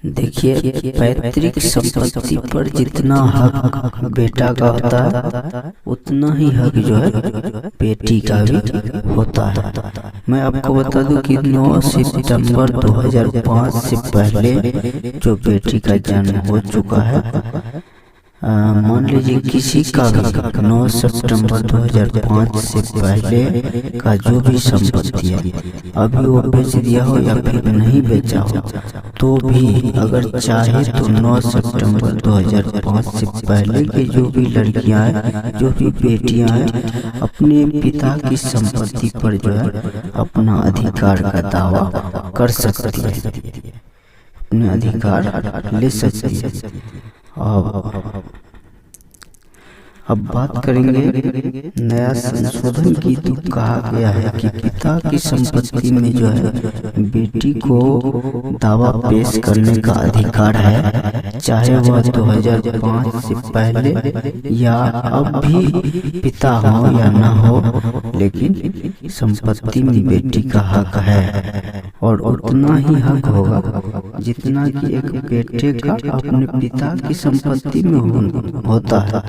देखिए, पैतृक संपत्ति पर जितना हक बेटा का होता है उतना ही हक जो है बेटी का भी होता है। मैं आपको बता दूं कि 9 सितंबर 2005 से पहले जो बेटी का जन्म हो चुका है, मान लीजिए किसी का भी 9 सितंबर 2005 से पहले का जो भी संपत्ति है, अभी वो बेच दिया हो या फिर नहीं बेचा हो, तो भी अगर चाहे तो 9 सितंबर 2005 से पहले की जो भी लड़कियां हैं, जो भी बेटियां हैं, अपने पिता की संपत्ति पर जो है अपना अधिकार का दावा कर सकती है, अपने अधिकार ले सकती है। अब बात करेंगे नया संशोधन की, तो कहा गया है कि पिता की संपत्ति में जो है बेटी को दावा पेश करने का अधिकार है, चाहे वह 2005 से पहले या अब भी पिता हो या ना हो, लेकिन संपत्ति में बेटी का हक है और उतना ही हक होगा जितना कि एक बेटे का अपने पिता की संपत्ति में होता है।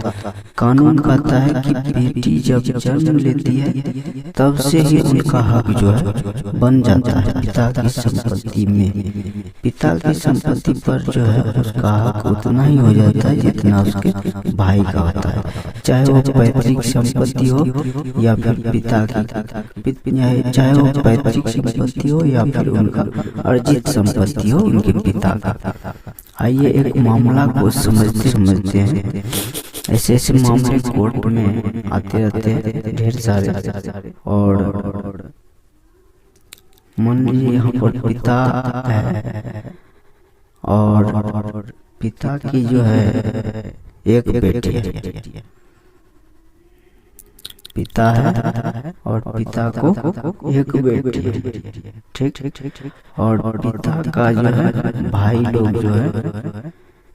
कानून कहता है कि बेटी जब जन्म लेती है तब से ही उनका हक जो है बन जाता है पिता की संपत्ति में। पिता की संपत्ति पर जो है उसका हक उतना ही हो जाता है जितना उसके भाई का होता है, चाहे वो पैतृक संपत्ति हो या फिर पिता की, चाहे वो पैतृक संपत्ति हो या फिर उनका अर्जित संपत्ति हो उनके पिता का। आइए एक मामला को समझते हैं। ऐसे ऐसे मामले कोर्ट में आते रहते हैं ढेर सारे, और मान लीजिए यहाँ पर पिता है और पिता की जो है एक बेटी है, पिता है और पिता को एक बेटी है, ठीक, और पिता का जो है भाई लोग जो है,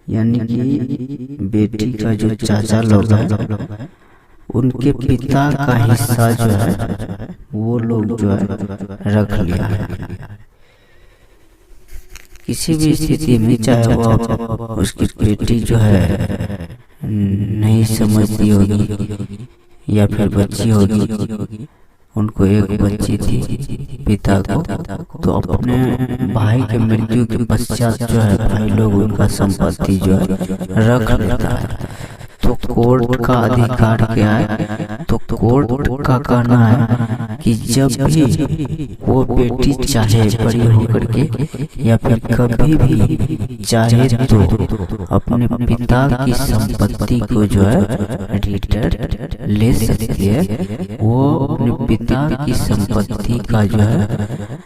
यानी कि बेटी का जो चाचा लोग हैं, उनके पिता का हिस्सा जो है वो लोग जो है रख लिया है। किसी भी स्थिति में चाहे वो उसकी बेटी जो है नहीं समझती होगी या फिर बच्ची होगी, उनको एक बच्ची थी पिता को, तो अपने भाई के मृत्यु के पश्चात जो है भाई लोग उनका संपत्ति जो है रख लेता है। तो कोर्ट का अधिकार क्या है? तो कोर्ट का कहना है कि जब भी वो बेटी चाहे बड़ी होकर के या फिर कभी भी चाहे तो अपने पिता की संपत्ति को जो है रिटर्न ले सकती है। वो अपने पिता की संपत्ति का जो है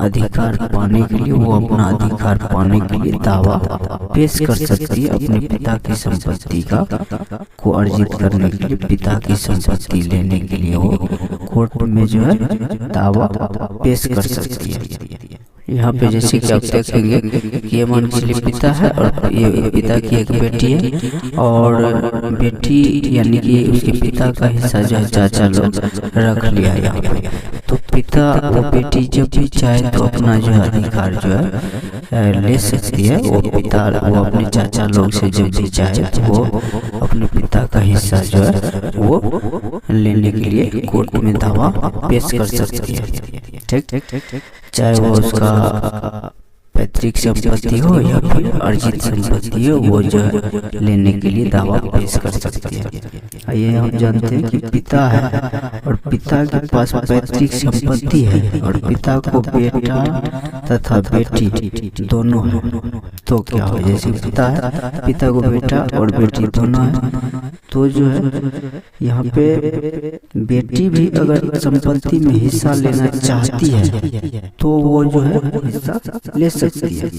अधिकार पाने के लिए, वो अपना अधिकार पाने के लिए दावा पेश कर सकती है। अपने पिता की संपत्ति का को अर्जित करने के लिए, पिता की संपत्ति लेने के लिए वो कोर्ट में जो है दावा पेश कर सकती है। यहाँ पे जैसे कि आप देखेंगे कि ये मान लीजिए पिता है और ये पिता की एक बेटी है, और बेटी यानी कि उसके पिता का हिस्सा जो है चाचा लोग रख लिया यहाँ पे। तो पिता वो बेटी जब भी चाहे तो अपना जो है अधिकार जो है ले सकती है। वो पिता वो अपने चाचा लोग से जब भी चाहे वो अपने पिता का हिस्सा जो है वो लेने के लिए कोर्ट में दावा पेश कर सकती है। ठीक, चाहे वो उसका पैतृक संपत्ति हो या फिर अर्जित संपत्ति हो, वो जो है लेने के लिए दावा पेश कर सकती है। ये हम जानते हैं कि पिता है और पिता के पास पैतृक संपत्ति है और पिता को बेटा तथा बेटी दोनों है, तो क्या हो, जैसे पिता है, पिता को बेटा और बेटी दोनों है, तो जो है यहाँ पे बेटी भी अगर संपत्ति में हिस्सा लेना चाहती है तो वो जो है हिस्सा ले सकती है।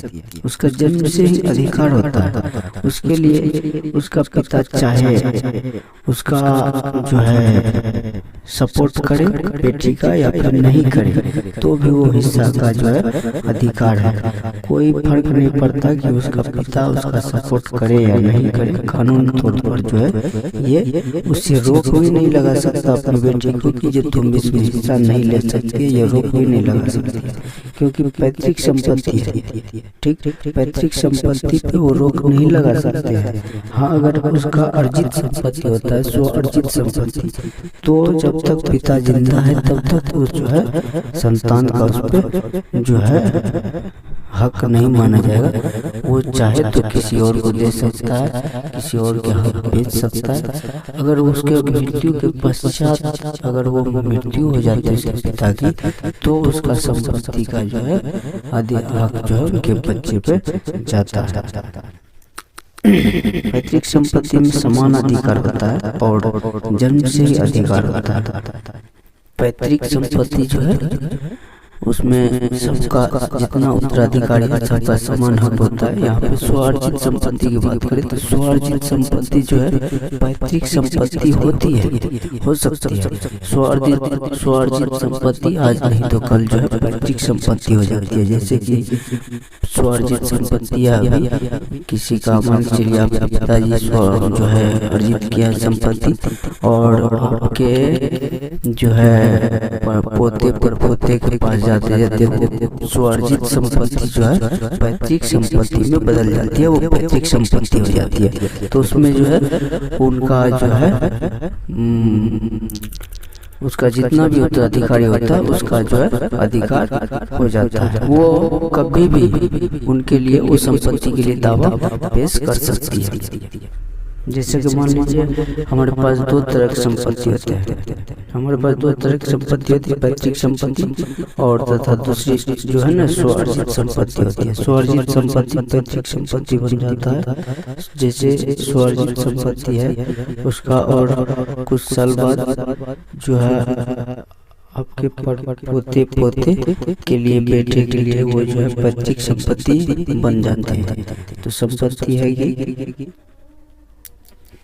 उसका जन्म से ही अधिकार होता है। उसके लिए उसका पिता चाहे उसका जो है सपोर्ट करे बेटी का या फिर नहीं करे, तो भी वो हिस्सा का जो है अधिकार है। कोई फर्क नहीं पड़ता कि उसका पिता उसका सपोर्ट करे या नहीं करे। कानून तौर पर जो है ये उससे रोक भी नहीं लगा सकता अपनी बेटी को कि जो तुम इसमें हिस्सा नहीं ले सकते, ये रोक भी नहीं लगा सकती, क्योंकि पैतृक संपत्ति है, ठीक। पैतृक संपत्ति पे वो रोक नहीं लगा सकते हैं। हाँ, अगर उसका अर्जित संपत्ति होता है, स्व अर्जित संपत्ति, तो जब तक पिता जिंदा है तब तक वो जो है संतान का उस पे जो है हक नहीं माना जाएगा। वो चाहे तो किसी और को दे सकता है, किसी और के हक बेच सकता है। अगर उसके मृत्यु के पश्चात अगर वो मृत्यु हो जाती है उसके पिता की, तो उसका संपत्ति का जो है आदि हक जो है उनके बच्चे पे जाता है। पैतृक संपत्ति में समान अधिकार होता है और जन्म से ही अधिकार होता है। पैतृक संपत्ति जो है उसमें सबका जितना उत्तराधिकारी है सबका समान हक होता है। यहाँ पे स्वार्जित संपत्ति की बात करें तो स्वार्जित संपत्ति जो है पैतृक संपत्ति होती है, हो सकती है। स्वार्जित संपत्ति आज नहीं तो कल जो है पैतृक संपत्ति हो जाती है। जैसे कि स्वार्जित संपत्ति अभी किसी का मान चलिए आपके पिताजी जो है अर्जित किया संपत्ति और आपके जो है पोते पर पोते के पास जाते जाते वो स्वार्जित संपत्ति जो है पैतृक संपत्ति में बदल जाती है, वो पैतृक संपत्ति हो जाती है। तो उसमें जो है उनका जो है उसका जितना भी उत्तराधिकारी होता है उसका जो है अधिकार हो जाता है। वो कभी भी उनके लिए उस संपत्ति के लिए दावा पेश कर सकती है। जैसे कि मान लीजिए हमारे पास दो तरह की संपत्ति होते हैं, हमारे पास दो तरह की संपत्ति होती है, पैतृक संपत्ति और तथा दूसरी जो है ना स्वार्जित संपत्ति होती है। स्वार्जित संपत्ति पैतृक संपत्ति बन जाता है। जैसे स्वार्जित संपत्ति है उसका और कुछ साल बाद जो है आपके पोते पोते के लिए बेटे के लिए वो जो है पैतृक संपत्ति बन जाते हैं। तो संपत्ति है कि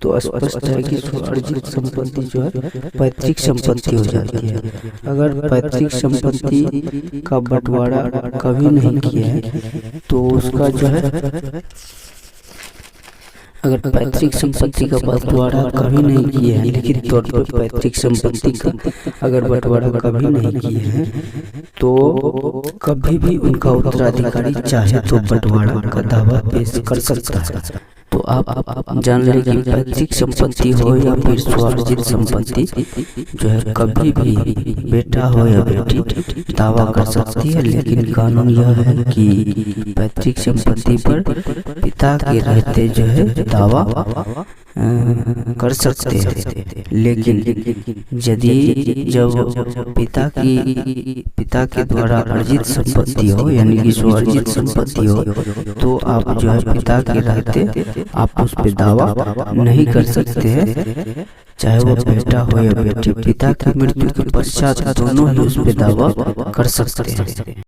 तो स्पष्ट है कि स्वार्जित संपत्ति जो है पैतृक संपत्ति हो जाती है। अगर पैतृक संपत्ति का बंटवारा कभी नहीं किया है तो उसका जो है अगर पैतृक संपत्ति का बंटवारा कभी नहीं किया है, लिखित तौर पर पैतृक संपत्ति का अगर बंटवारा कभी नहीं किया है तो कभी भी उनका उत्तराधिकारी चाहे तो बंटवारा का दावा पेश कर सकता है। तो आप जान लें कि पैतृक संपत्ति हो या फिर स्वार्जित संपत्ति जो है कभी भी बेटा हो या बेटी दावा कर सकती है। लेकिन कानून यह है कि पैतृक संपत्ति पर पिता के रहते जो है दावा कर सकते हैं। लेकिन यदि जब पिता के द्वारा अर्जित संपत्ति हो यानी कि स्वार्जित संपत्ति हो तो आप जो है पिता के रहते आप उस पे दावा नहीं कर सकते हैं, चाहे वो बेटा हो या बेटी। पिता की मृत्यु के पश्चात दोनों ही उस पे दावा कर सकते हैं।